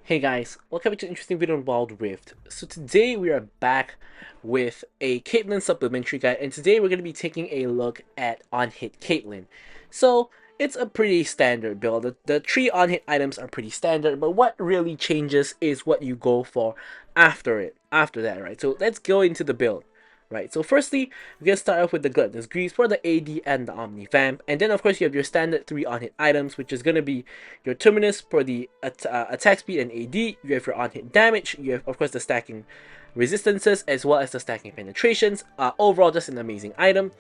Hey guys, welcome to an interesting video on Wild Rift. So today we are back with a Caitlyn supplementary guide, and today we're going to be taking a look at on-hit Caitlyn. So it's a pretty standard build. The three on-hit items are pretty standard, but what really changes is what you go for after that, right? So let's go into the build. Right, so firstly, we're going to start off with the Gluttonous Grease for the AD and the Omni Vamp, and then of course you have your standard 3 on-hit items, which is going to be your Terminus for the attack speed and AD, you have your on-hit damage, you have of course the stacking resistances as well as the stacking penetrations, overall just an amazing item.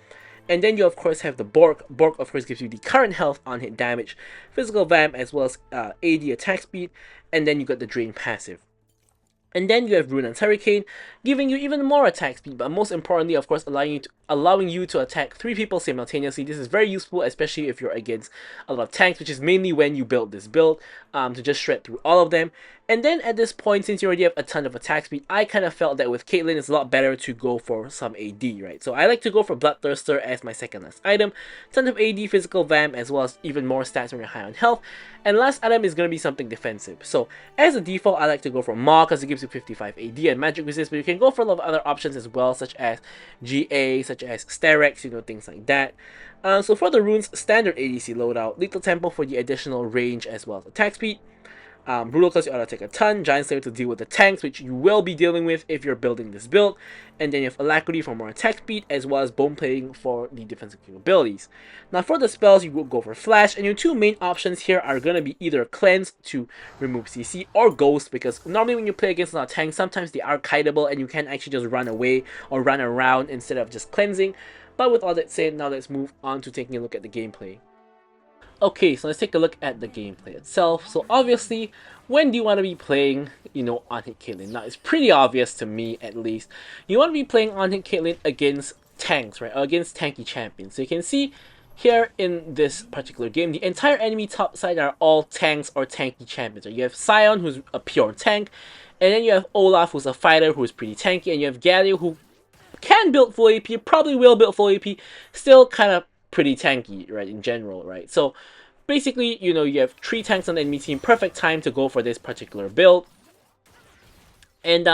And then you of course have the Bork. Bork of course gives you the current health on hit damage, physical vamp as well as AD attack speed, and then you got the drain passive. And then you have Runan's Hurricane, giving you even more attack speed, but most importantly, of course, allowing you to attack 3 people simultaneously. This is very useful, especially if you're against a lot of tanks, which is mainly when you build this build, to just shred through all of them. And then at this point, since you already have a ton of attack speed, I kind of felt that with Caitlyn, it's a lot better to go for some AD, right? So I like to go for Bloodthirster as my second last item, ton of AD, physical vamp, as well as even more stats when you're high on health. And last item is going to be something defensive. So as a default, I like to go for Maw because it gives you 55 AD and magic resist, but you can go for a lot of other options as well, such as GA, such as Sterex, things like that. So for the runes, standard ADC loadout, Lethal Tempo for the additional range as well as attack speed. Brutal because you ought to take a ton, Giant Slayer to deal with the tanks, which you will be dealing with if you're building this build, and then you have Alacrity for more attack speed, as well as Bone Plating for the defensive capabilities. Now for the spells, you will go for Flash, and your two main options here are going to be either Cleanse to remove CC, or Ghost, because normally when you play against a lot of tanks, sometimes they are kiteable, and you can actually just run away or run around instead of just cleansing. But with all that said, now let's move on to taking a look at the gameplay. Okay, so let's take a look at the gameplay itself. So obviously, when do you want to be playing, on-hit Caitlyn? Now, it's pretty obvious to me, at least. You want to be playing on-hit Caitlyn against tanks, right? Or against tanky champions. So you can see here in this particular game, the entire enemy top side are all tanks or tanky champions. You have Sion, who's a pure tank, and then you have Olaf, who's a fighter who's pretty tanky, and you have Galio, who can build full AP, probably will build full AP, still kind of pretty tanky, right, in general, right? So basically, you have 3 tanks on the enemy team, perfect time to go for this particular build. And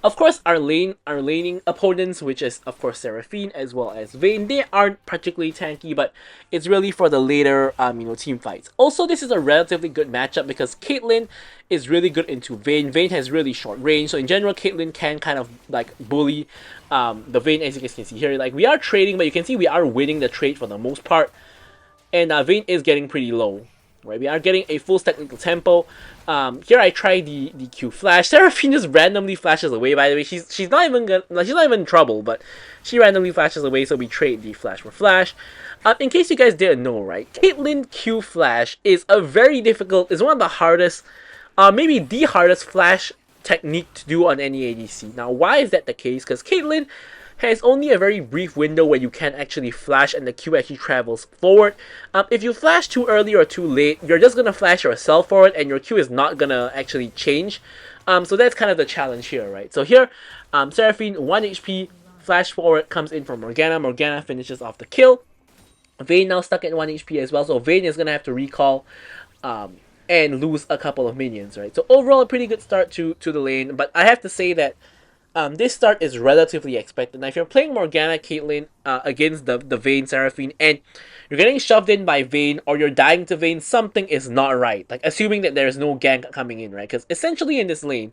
of course, our laning opponents, which is of course Seraphine as well as Vayne, they aren't particularly tanky, but it's really for the later team fights. Also, this is a relatively good matchup because Caitlyn is really good into Vayne. Vayne has really short range, so in general, Caitlyn can kind of like bully the Vayne, as you guys can see here. Like, we are trading, but you can see we are winning the trade for the most part. And Vayne is getting pretty low, right? We are getting a full stack Lethal Tempo. Here I try the Q flash. Seraphine just randomly flashes away. By the way, she's not even in trouble, but she randomly flashes away. So we trade the flash for flash. In case you guys didn't know, right? Caitlyn Q flash is a very difficult. It's one of the hardest, maybe the hardest flash technique to do on any ADC. Now, why is that the case? Because Caitlyn has only a very brief window where you can actually flash and the Q actually travels forward. If you flash too early or too late, you're just going to flash yourself forward and your Q is not going to actually change. So that's kind of the challenge here, right? So here, Seraphine, 1 HP, flash forward comes in from Morgana. Morgana finishes off the kill. Vayne now stuck at 1 HP as well, so Vayne is going to have to recall and lose a couple of minions, right? So overall, a pretty good start to the lane, but I have to say that this start is relatively expected. Now, if you're playing Morgana Caitlyn against the Vayne Seraphine and you're getting shoved in by Vayne or you're dying to Vayne, something is not right. Like, assuming that there's no gank coming in, right? Because essentially in this lane,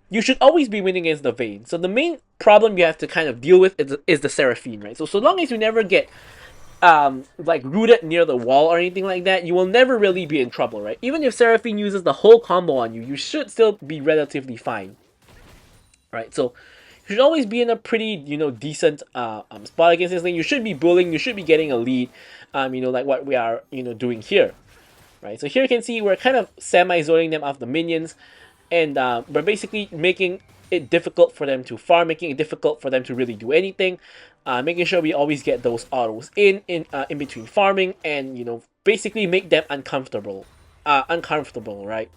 you should always be winning against the Vayne. So the main problem you have to kind of deal with is the Seraphine, right? So long as you never get like rooted near the wall or anything like that, you will never really be in trouble, right? Even if Seraphine uses the whole combo on you, you should still be relatively fine. Right, so you should always be in a pretty, decent spot against this lane. You should be bullying, you should be getting a lead, like what we are, doing here. Right, so here you can see we're kind of semi-zoning them off the minions, and we're basically making it difficult for them to farm, making it difficult for them to really do anything, making sure we always get those autos in between farming, and, basically make them uncomfortable, right?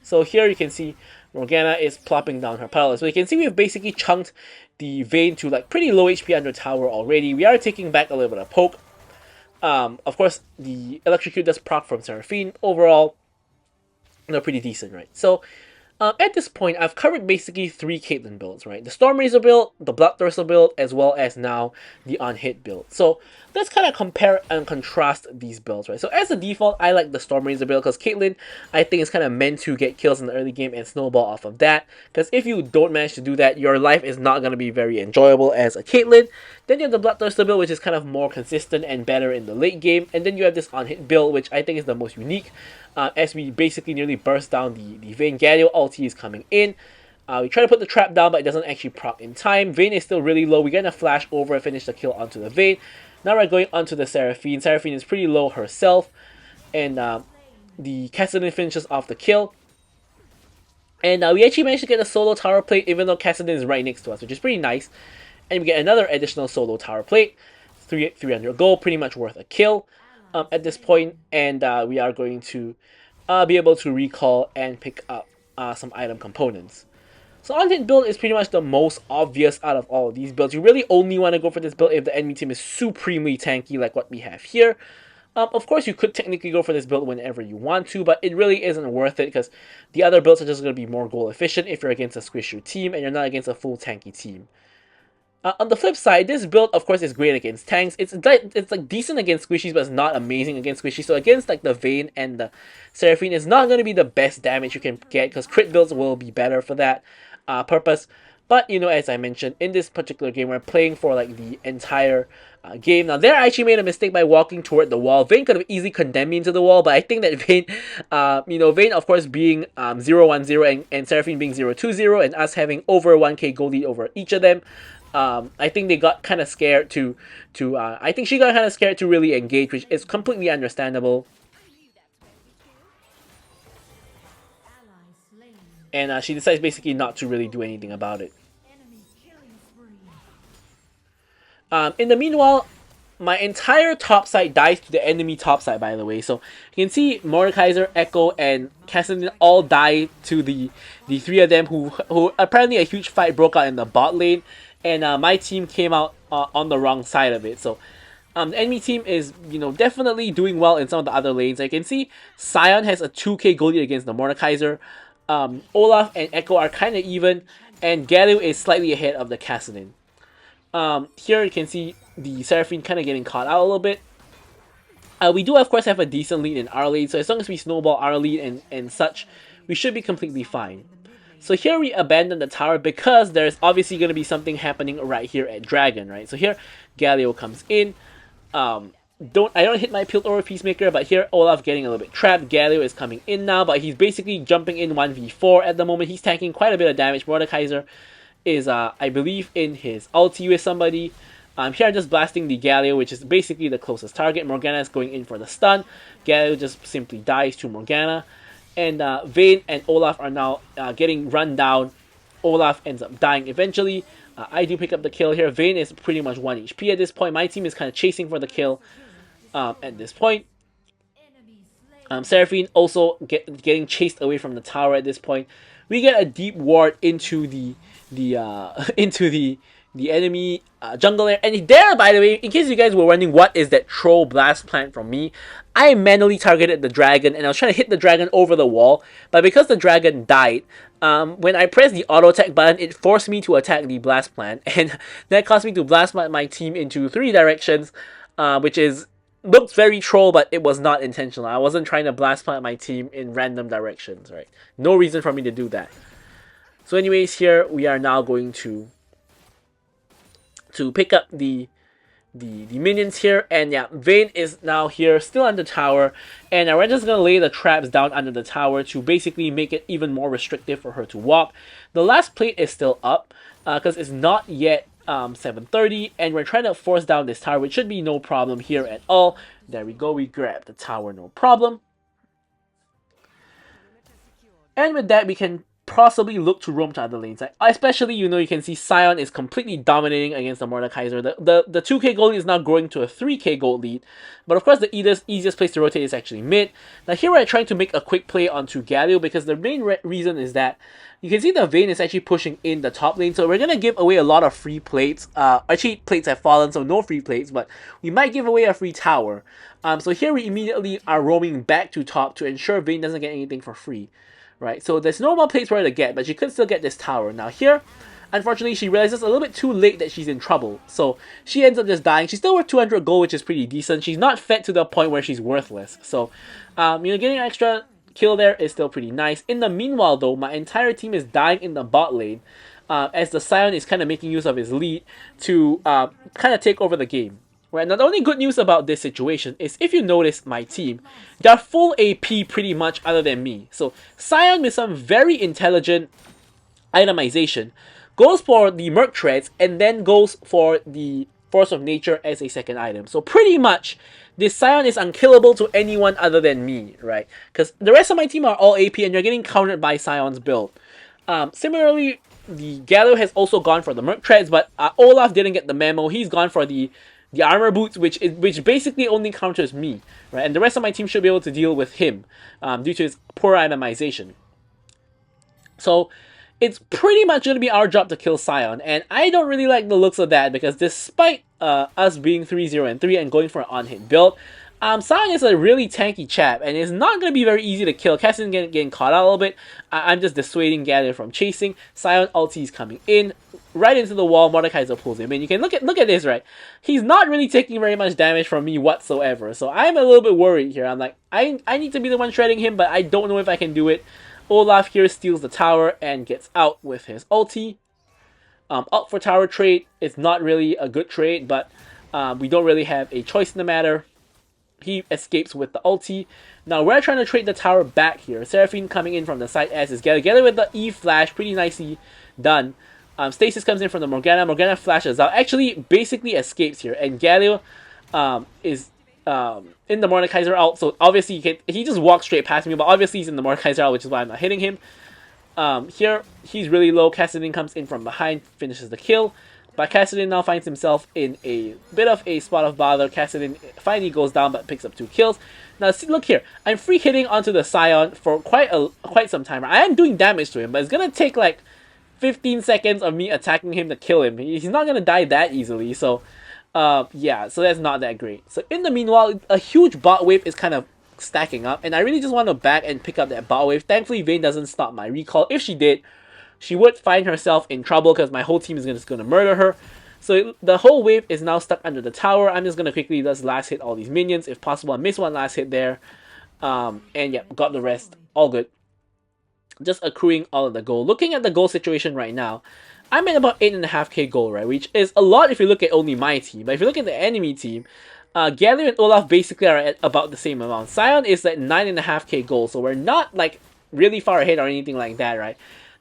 So here you can see Morgana is plopping down her pile. So you can see we've basically chunked the Vayne to like pretty low HP under tower already. We are taking back a little bit of poke. Of course, the electrocute does proc from Seraphine. Overall, pretty decent, right? So At this point, I've covered basically 3 Caitlyn builds, right? The Stormrazor build, the Bloodthirster build, as well as now the On-Hit build. So let's kind of compare and contrast these builds, right? So as a default, I like the Stormrazor build because Caitlyn, I think, is kind of meant to get kills in the early game and snowball off of that. Because if you don't manage to do that, your life is not going to be very enjoyable as a Caitlyn. Then you have the Bloodthirster build, which is kind of more consistent and better in the late game. And then you have this On-Hit build, which I think is the most unique. As we basically nearly burst down the Vayne. Galio ulti is coming in. We try to put the trap down, but it doesn't actually proc in time. Vayne is still really low. We're going to flash over and finish the kill onto the Vayne. Now we're going onto the Seraphine. Seraphine is pretty low herself. And the Kassadin finishes off the kill. And we actually managed to get a solo tower plate, even though Kassadin is right next to us, which is pretty nice. And we get another additional solo tower plate. 300 gold, pretty much worth a kill at this point. And we are going to be able to recall and pick up some item components. So On-Hit build is pretty much the most obvious out of all of these builds. You really only want to go for this build if the enemy team is supremely tanky like what we have here. Of course, you could technically go for this build whenever you want to, but it really isn't worth it because the other builds are just going to be more goal efficient if you're against a squishy team and you're not against a full tanky team. On the flip side, this build, of course, is great against tanks. It's like decent against squishies, but it's not amazing against squishies. So against like the Vayne and the Seraphine, it's not going to be the best damage you can get because crit builds will be better for that purpose. But you know, as I mentioned, in this particular game, we're playing for like the entire game. Now, there I actually made a mistake by walking toward the wall. Vayne could have easily condemned me into the wall, but I think that Vayne, Vayne, of course, being 0-1-0 and Seraphine being 0-2-0, and us having over 1k gold lead over each of them. I think they got kind of scared I think she got kind of scared to really engage, which is completely understandable. And she decides basically not to really do anything about it. In the meanwhile, my entire top side dies to the enemy top side, by the way. So you can see Mordekaiser, Echo, and Kassadin all die to the 3 of them who apparently a huge fight broke out in the bot lane. And my team came out on the wrong side of it. So the enemy team is, definitely doing well in some of the other lanes. I can see Sion has a 2k gold lead against the Mordekaiser. Olaf and Echo are kind of even. And Galio is slightly ahead of the Kassadin. Here you can see the Seraphine kind of getting caught out a little bit. We do, of course, have a decent lead in our lead. So as long as we snowball our lead and such, we should be completely fine. So here we abandon the tower because there's obviously going to be something happening right here at Dragon, right? So here, Galio comes in. I don't hit my Pilt over Peacemaker, but here Olaf getting a little bit trapped. Galio is coming in now, but he's basically jumping in 1v4 at the moment. He's tanking quite a bit of damage. Mordekaiser is, I believe, in his ulti with somebody. Here I'm just blasting the Galio, which is basically the closest target. Morgana is going in for the stun. Galio just simply dies to Morgana. And Vayne and Olaf are now getting run down. Olaf ends up dying eventually. I do pick up the kill here. Vayne is pretty much 1 HP at this point. My team is kind of chasing for the kill at this point. Seraphine also getting chased away from the tower at this point. We get a deep ward into the enemy jungler. And there, by the way, in case you guys were wondering what is that troll blast plant from me, I manually targeted the dragon and I was trying to hit the dragon over the wall, but because the dragon died, when I pressed the auto attack button, it forced me to attack the blast plant, and that caused me to blast my team into 3 directions, which looks very troll, but it was not intentional. I wasn't trying to blast plant my team in random directions, right? No reason for me to do that. So anyways, here we are now going to pick up the minions here, and yeah, Vayne is now here, still on the tower, and we're just gonna lay the traps down under the tower to basically make it even more restrictive for her to walk. The last plate is still up because it's not yet 7:30, and we're trying to force down this tower, which should be no problem here at all. There we go, we grab the tower, no problem. And with that, we can possibly look to roam to other lanes. Especially, you can see Sion is completely dominating against the Mordekaiser. The 2k gold lead is now growing to a 3k gold lead. But of course, the easiest place to rotate is actually mid. Now here we're trying to make a quick play onto Galio because the main reason is that you can see the Vayne is actually pushing in the top lane. So we're going to give away a lot of free plates. Actually, plates have fallen, so no free plates. But we might give away a free tower. So here we immediately are roaming back to top to ensure Vayne doesn't get anything for free. right? So there's no more plates for her to get, but she could still get this tower. Now here, unfortunately, she realizes a little bit too late that she's in trouble. So she ends up just dying. She's still worth 200 gold, which is pretty decent. She's not fed to the point where she's worthless. So, getting an extra kill there is still pretty nice. In the meanwhile, though, my entire team is dying in the bot lane, as the Scion is kind of making use of his lead to kind of take over the game. Right, now the only good news about this situation is if you notice my team, they're full AP pretty much other than me. So Scion with some very intelligent itemization goes for the Merc Treads and then goes for the Force of Nature as a second item. So pretty much this Scion is unkillable to anyone other than me, right? Because the rest of my team are all AP and you're getting countered by Scion's build. Similarly, the Galio has also gone for the Merc Treads, but Olaf didn't get the memo. He's gone for the armor boots, which basically only counters me, right? And the rest of my team should be able to deal with him due to his poor itemization. So it's pretty much going to be our job to kill Scion, and I don't really like the looks of that because despite us being 3-0 and 3 and going for an on-hit build, Scion is a really tanky chap, and it's not going to be very easy to kill. Cassidy's getting caught out a little bit. I'm just dissuading Galio from chasing. Scion ulti is coming in, right into the wall. Mordekaiser pulls him in. You can look at this, right? He's not really taking very much damage from me whatsoever, so I'm a little bit worried here. I'm like, I need to be the one shredding him, but I don't know if I can do it. Olaf here steals the tower and gets out with his ulti. Out for tower trade. It's not really a good trade, but we don't really have a choice in the matter. He escapes with the ulti. Now we're trying to trade the tower back here. Seraphine coming in from the side as is Galio with the E flash, pretty nicely done. Stasis comes in from the Morgana. Morgana flashes out. Actually, basically escapes here, and Galio is in the Mordekaiser ult. So obviously he just walks straight past me, but obviously he's in the Mordekaiser ult, which is why I'm not hitting him. Here he's really low. Cassidy comes in from behind, finishes the kill. But Cassidy now finds himself in a bit of a spot of bother. Cassidy finally goes down but picks up 2 kills. Now see, look here. I'm free hitting onto the Scion for quite some time. I am doing damage to him, but it's going to take like 15 seconds of me attacking him to kill him. He's not going to die that easily. So, yeah. So that's not that great. So in the meanwhile, a huge bot wave is kind of stacking up. And I really just want to back and pick up that bot wave. Thankfully, Vayne doesn't stop my recall. If she did, she would find herself in trouble because my whole team is just going to murder her. So the whole wave is now stuck under the tower. I'm just going to quickly just last hit all these minions. If possible, I miss one last hit there. And yeah, got the rest. All good. Just accruing all of the gold. Looking at the gold situation right now, I'm at about 8.5k gold, right? Which is a lot if you look at only my team. But if you look at the enemy team, Galio and Olaf basically are at about the same amount. Scion is at 9.5k gold. So we're not like really far ahead or anything like that, right?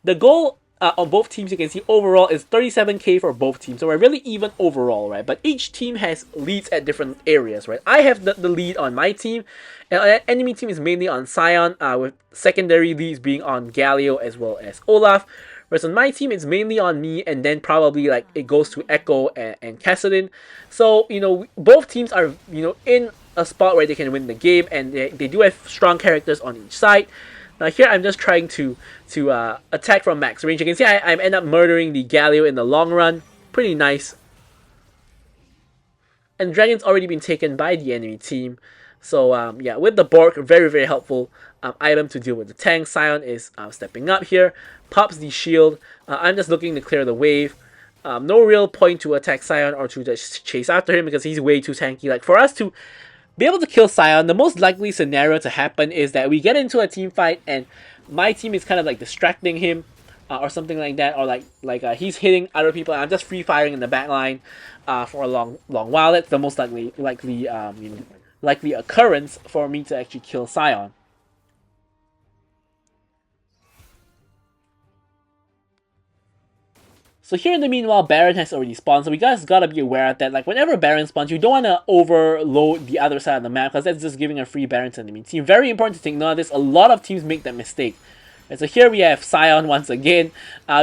The goal on both teams, you can see overall is 37k for both teams. So we're really even overall, right? But each team has leads at different areas, right? I have the lead on my team. And enemy team is mainly on Scion, with secondary leads being on Galio as well as Olaf. Whereas on my team, it's mainly on me, and then probably like it goes to Echo and Cassidy. So, both teams are, in a spot where they can win the game, and they do have strong characters on each side. Now here I'm just trying to attack from max range. You can see I end up murdering the Galio in the long run. Pretty nice. And Dragon's already been taken by the enemy team. So yeah, with the Bork, very, very helpful item to deal with the tank. Scion is stepping up here. Pops the shield. I'm just looking to clear the wave. No real point to attack Scion or to just chase after him because he's way too tanky. Like for us to be able to kill Scion, the most likely scenario to happen is that we get into a team fight and my team is kind of like distracting him or something like that, or like he's hitting other people and I'm just free firing in the back line for a long while. That's the most likely occurrence for me to actually kill Scion. So here in the meanwhile, Baron has already spawned, so we guys gotta be aware of that. Like whenever Baron spawns, you don't want to overload the other side of the map because that's just giving a free Baron to the enemy team. Very important to take note of this. A lot of teams make that mistake. And so here we have Scion once again.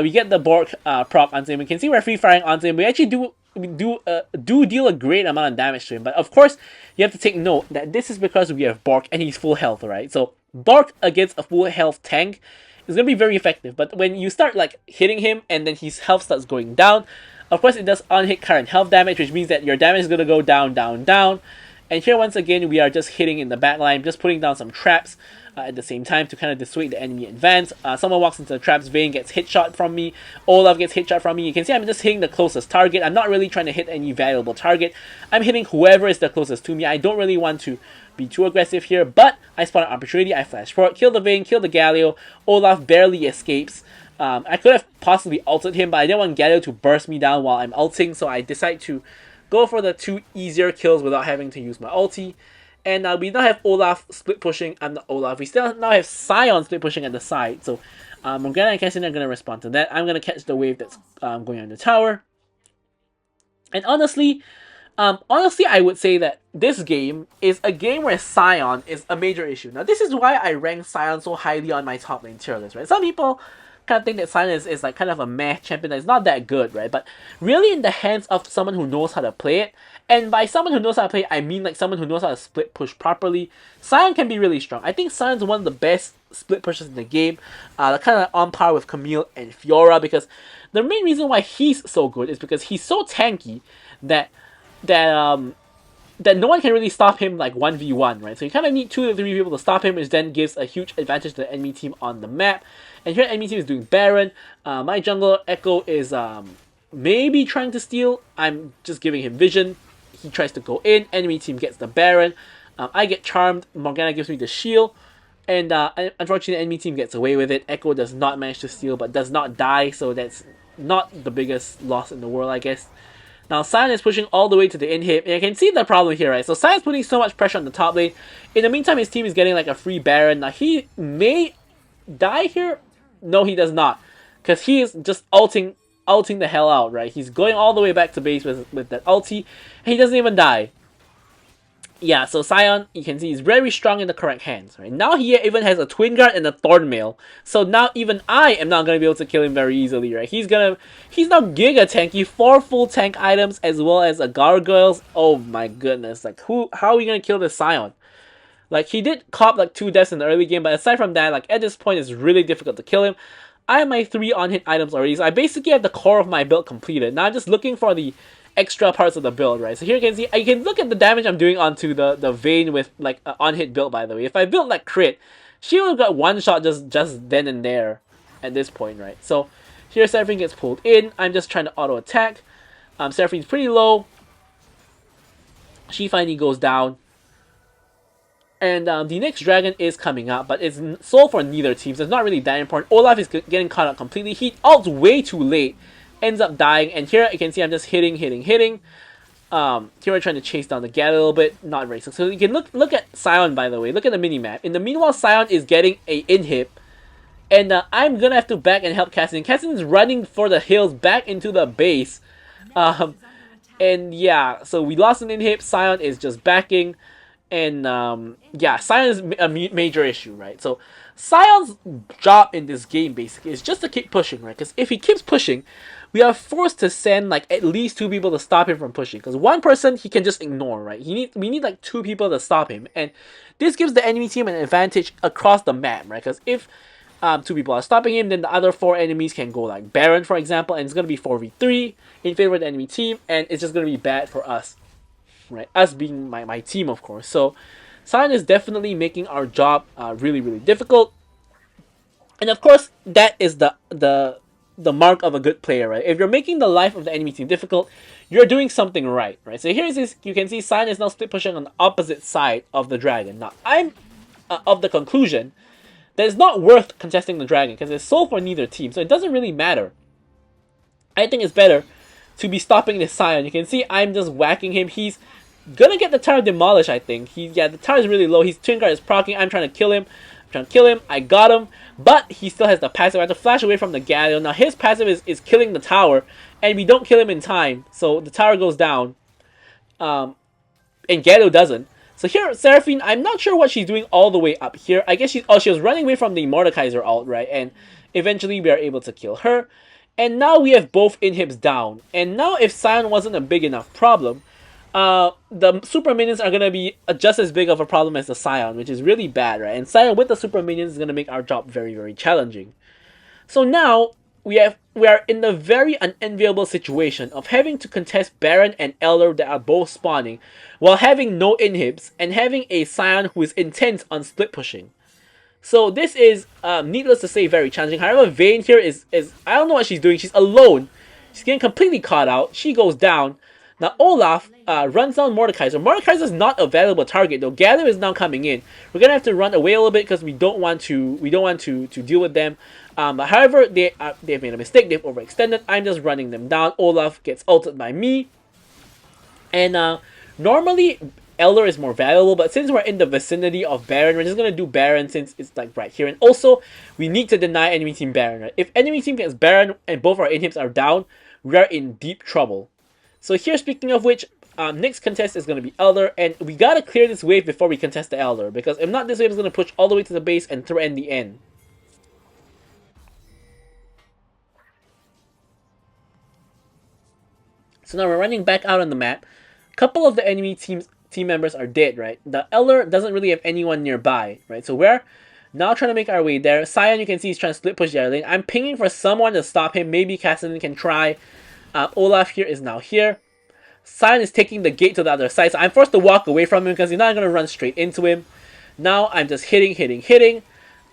We get the Bork proc onto him. We can see we're free firing onto him. We actually do deal a great amount of damage to him. But of course, you have to take note that this is because we have Bork and he's full health, right? So Bork against a full health tank is going to be very effective. But when you start like hitting him and then his health starts going down, of course it does unhit current health damage, which means that your damage is going to go down, down, down. And here once again we are just hitting in the back line, just putting down some traps at the same time to kind of dissuade the enemy advance. Someone walks into the traps, Vayne gets hit shot from me, Olaf gets hit shot from me. You can see I'm just hitting the closest target. I'm not really trying to hit any valuable target. I'm hitting whoever is the closest to me. I don't really want to be too aggressive here, but I spot an opportunity. I flash forward, kill the Vayne, kill the Galio. Olaf barely escapes. I could have possibly ulted him, but I didn't want Galio to burst me down while I'm ulting, so I decide to go for the 2 easier kills without having to use my ulti. And we now have Olaf split pushing. I'm not Olaf. We still now have Sion split pushing at the side. So Morgana and Caitlyn are going to respond to that. I'm going to catch the wave that's going on the tower. And honestly, I would say that this game is a game where Sion is a major issue. Now, this is why I rank Sion so highly on my top lane tier list, right? Some people kind of think that Sion is like kind of a meh champion that's not that good, right? But really in the hands of someone who knows how to play it, and by someone who knows how to play it, I mean like someone who knows how to split push properly, Sion can be really strong. I think Sion's one of the best split pushers in the game, kind of on par with Camille and Fiora, because the main reason why he's so good is because he's so tanky that no one can really stop him like 1v1, right? So you kind of need 2 to 3 people to stop him, which then gives a huge advantage to the enemy team on the map. And here enemy team is doing Baron. My jungler Echo is maybe trying to steal. I'm just giving him vision. He tries to go in. Enemy team gets the Baron. I get charmed. Morgana gives me the shield. And unfortunately the enemy team gets away with it. Echo does not manage to steal but does not die, so that's not the biggest loss in the world, I guess. Now, Sion is pushing all the way to the inhib, and you can see the problem here, right? So, Sion's putting so much pressure on the top lane. In the meantime, his team is getting like a free Baron. Now, he may die here. No, he does not. Because he is just ulting the hell out, right? He's going all the way back to base with that ulti, and he doesn't even die. Yeah, so Sion, you can see he's very strong in the correct hands, right? Now he even has a Twin Guard and a Thornmail. So now even I am not going to be able to kill him very easily, right? He's now giga tanky, 4 full tank items as well as a Gargoyles. Oh my goodness, like how are we going to kill this Sion? Like he did cop like 2 deaths in the early game, but aside from that, like at this point it's really difficult to kill him. I have my 3 on-hit items already, so I basically have the core of my build completed. Now I'm just looking for the extra parts of the build, right? So here you can see, you can look at the damage I'm doing onto the Vayne with like an on-hit build, by the way. If I built like crit, she would have got 1 shot just then and there at this point, right? So here Seraphine gets pulled in. I'm just trying to auto attack. Seraphine's pretty low. She finally goes down. And the next dragon is coming out, but it's sold for neither team, so it's not really that important. Olaf is getting caught out completely. He ults way too late, ends up dying, and here you can see I'm just hitting. Here we're trying to chase down the Gat a little bit, not very successful. So you can look at Sion, by the way. Look at the mini-map. In the meanwhile, Sion is getting a inhib, and I'm gonna have to back and help Caitlyn. Caitlyn is running for the hills back into the base. And yeah, so we lost an inhib. Sion is just backing. And yeah, Sion is a major issue, right? So Sion's job in this game basically is just to keep pushing, right? Because if he keeps pushing, we are forced to send like at least 2 people to stop him from pushing. Because 1 person he can just ignore, right? We need like 2 people to stop him, and this gives the enemy team an advantage across the map, right? Because if 2 people are stopping him, then the other 4 enemies can go like Baron, for example, and it's gonna be 4v3 in favor of the enemy team, and it's just gonna be bad for us. Right, us being my team, of course. So Sion is definitely making our job really difficult, and of course that is the mark of a good player, right? If you're making the life of the enemy team difficult, you're doing something right? So here's this. You can see Sion is now split pushing on the opposite side of the dragon. Now I'm of the conclusion that it's not worth contesting the dragon because it's sold for neither team, so it doesn't really matter. I think it's better to be stopping this Sion. You can see I'm just whacking him. He's gonna get the tower demolished, I think. The tower is really low. His Twin Guard is proccing. I'm trying to kill him. I got him. But he still has the passive. I have to flash away from the Galio. Now his passive is killing the tower. And we don't kill him in time. So the tower goes down. And Galio doesn't. So here, Seraphine, I'm not sure what she's doing all the way up here. I guess she was running away from the Mordekaiser ult, right? And eventually we are able to kill her. And now we have both inhibs down. And now if Sion wasn't a big enough problem, the super minions are going to be just as big of a problem as the Sion, which is really bad, right? And Sion with the super minions is going to make our job very challenging. So now, we are in the very unenviable situation of having to contest Baron and Elder that are both spawning, while having no inhibs and having a Scion who is intent on split pushing. So this is, needless to say, very challenging. However, Vayne here is I don't know what she's doing. She's alone. She's getting completely caught out. She goes down. Now Olaf runs down Mordekaiser. Mordekaiser is not a valuable target though. Gather is now coming in. We're gonna have to run away a little bit because we don't want to deal with them. But however, they've made a mistake. They've overextended. I'm just running them down. Olaf gets ulted by me. And normally Elder is more valuable, but since we're in the vicinity of Baron, we're just gonna do Baron since it's like right here. And also, we need to deny enemy team Baron. Right? If enemy team gets Baron and both our inhibs are down, we are in deep trouble. So here, speaking of which, next contest is gonna be Elder, and we gotta clear this wave before we contest the Elder, because if not, this wave is gonna push all the way to the base and threaten the end. So now we're running back out on the map. Couple of the enemy team members are dead, right? The Elder doesn't really have anyone nearby, right? So we're now trying to make our way there. Scion, you can see, he's trying to split push the lane. I'm pinging for someone to stop him. Maybe Caitlyn can try. Olaf here is now here. Scion is taking the gate to the other side, so I'm forced to walk away from him because he's not going to run straight into him. Now I'm just hitting.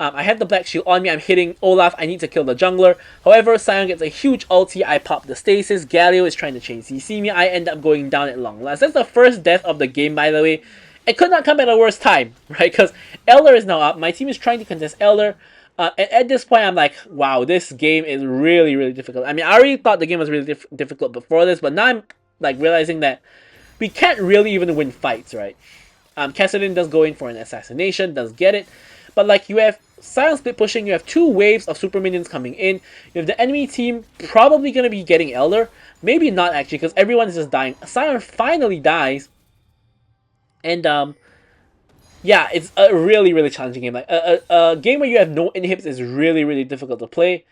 I have the black shield on me. I'm hitting Olaf. I need to kill the jungler. However, Scion gets a huge ulti. I pop the stasis. Galio is trying to chain CC me. I end up going down at long last. That's the first death of the game, by the way. It could not come at a worse time, right? Because Elder is now up. My team is trying to contest Elder. And at this point, I'm like, wow, this game is really, really difficult. I mean, I already thought the game was really difficult before this, but now I'm like realizing that we can't really even win fights, right? Caitlyn does go in for an assassination, does get it. But like, you have Scion split pushing, you have two waves of super minions coming in. You have the enemy team probably going to be getting Elder. Maybe not actually, because everyone is just dying. Scion finally dies. And yeah, it's a really, really challenging game. Like a game where you have no inhibs is really, really difficult to play.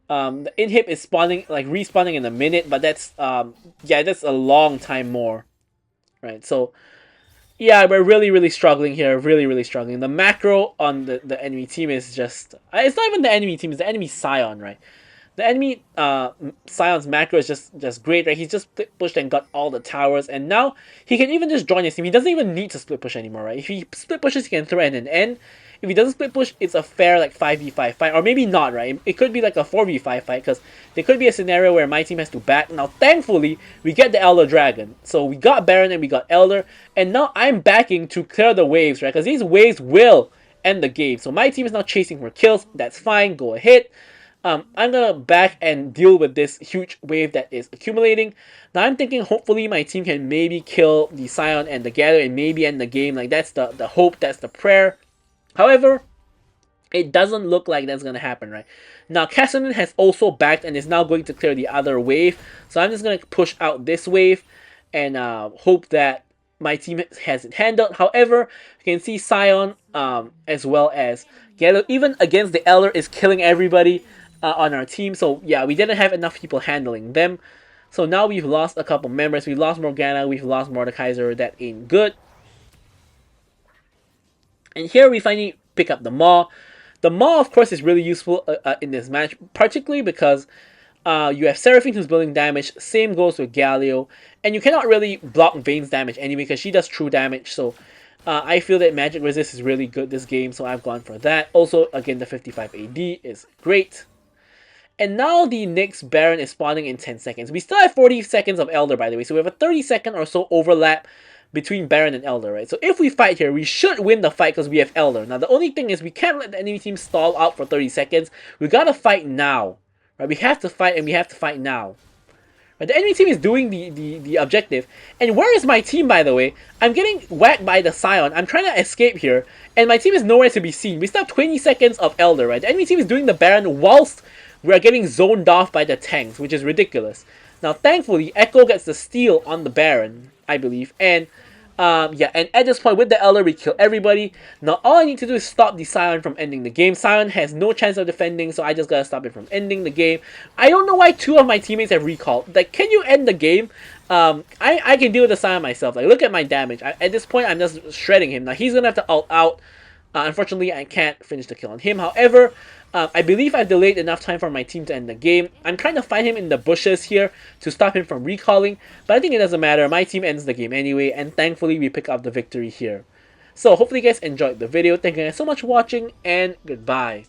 The inhib is spawning, like respawning in a minute, but that's yeah, that's a long time more. Right, so yeah, we're really, really struggling here. Really, really struggling. The macro on the enemy team is just... It's not even the enemy team, it's the enemy Scion, right? The enemy Scion's macro is just great, right? He's just split pushed and got all the towers, and now he can even just join his team. He doesn't even need to split push anymore, right? If he split pushes, he can threaten an end. If he doesn't split push, it's a fair like 5v5 fight, or maybe not, right? It could be like a 4v5 fight, because there could be a scenario where my team has to back. Now, thankfully, we get the Elder Dragon. So we got Baron and we got Elder, and now I'm backing to clear the waves, right? Because these waves will end the game. So my team is now chasing for kills. That's fine. Go ahead. I'm gonna back and deal with this huge wave that is accumulating. Now I'm thinking hopefully my team can maybe kill the Scion and the Gather and maybe end the game. Like, that's the hope, that's the prayer. However, it doesn't look like that's going to happen, right? Now, Caitlyn has also backed and is now going to clear the other wave. So I'm just going to push out this wave and hope that my team has it handled. However, you can see Scion as well as Gallo, even against the Elder, is killing everybody on our team. So yeah, we didn't have enough people handling them. So now we've lost a couple members. We've lost Morgana, we've lost Mordekaiser. That ain't good. And here we finally pick up the Maw. The Maw, of course, is really useful in this match, particularly because you have Seraphine who's building damage. Same goes with Galio. And you cannot really block Vayne's damage anyway because she does true damage. So I feel that Magic Resist is really good this game, so I've gone for that. Also, again, the 55 AD is great. And now the next Baron is spawning in 10 seconds. We still have 40 seconds of Elder, by the way. So we have a 30-second or so overlap between Baron and Elder, right? So if we fight here, we should win the fight because we have Elder. Now, the only thing is we can't let the enemy team stall out for 30 seconds. We gotta fight now, right? We have to fight, and we have to fight now. Right? The enemy team is doing the objective. And where is my team, by the way? I'm getting whacked by the Scion. I'm trying to escape here, and my team is nowhere to be seen. We still have 20 seconds of Elder, right? The enemy team is doing the Baron whilst we are getting zoned off by the tanks, which is ridiculous. Now, thankfully, Echo gets the steal on the Baron, I believe. And, yeah, and at this point, with the Elder, we kill everybody. Now, all I need to do is stop the Scion from ending the game. Scion has no chance of defending, so I just gotta stop it from ending the game. I don't know why two of my teammates have recalled. Like, can you end the game? I can deal with the Scion myself. Like, look at my damage. At this point, I'm just shredding him. Now, he's gonna have to ult out. Unfortunately, I can't finish the kill on him. However, I believe I've delayed enough time for my team to end the game. I'm trying to find him in the bushes here to stop him from recalling, but I think it doesn't matter. My team ends the game anyway, and thankfully we pick up the victory here. So hopefully you guys enjoyed the video. Thank you guys so much for watching, and goodbye.